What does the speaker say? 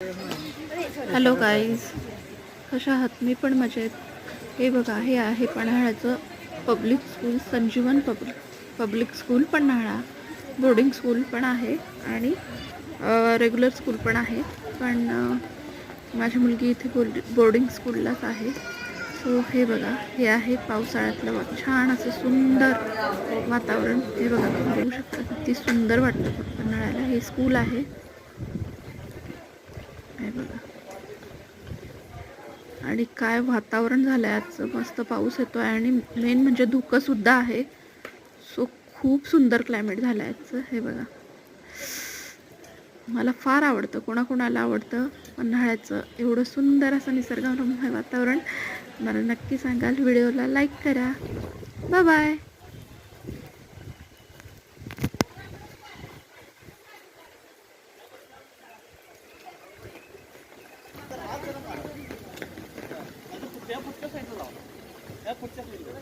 Hello guys, कशा आहात? मी पण मजेत. हे बघा, हे आहे पन्हाळ्याचं पब्लिक स्कूल, संजीवन public school Panhala. Boarding school पण आहे आणि रेग्युलर स्कूल पण आहे. पण माझी मुलगी इथे बोर्डिंग स्कूललाच आहे. सो हे बघा, हे आहे पावसाळ्यातलं छान असं सुंदर वातावरण. हे बघा, तुम्ही बघू शकता किती सुंदर वाटतं पन्हाळ्याला. हे स्कूल आहे. हे बघा, आणि काय वातावरण झालं आहे आजचं. मस्त पाऊस येतो आहे आणि मेन म्हणजे धुकं सुद्धा आहे. सो खूप सुंदर क्लायमेट झालं आहे आजचं. हे बघा, मला फार आवडतं. कोणाकोणाला आवडतं पन्हाळ्याचं एवढं सुंदर असं निसर्गरम्य वातावरण? मला नक्की सांगाल. व्हिडिओला लाईक करा. Bye bye. या पुढच्या साईडला लावा. या पुढच्या साईडला.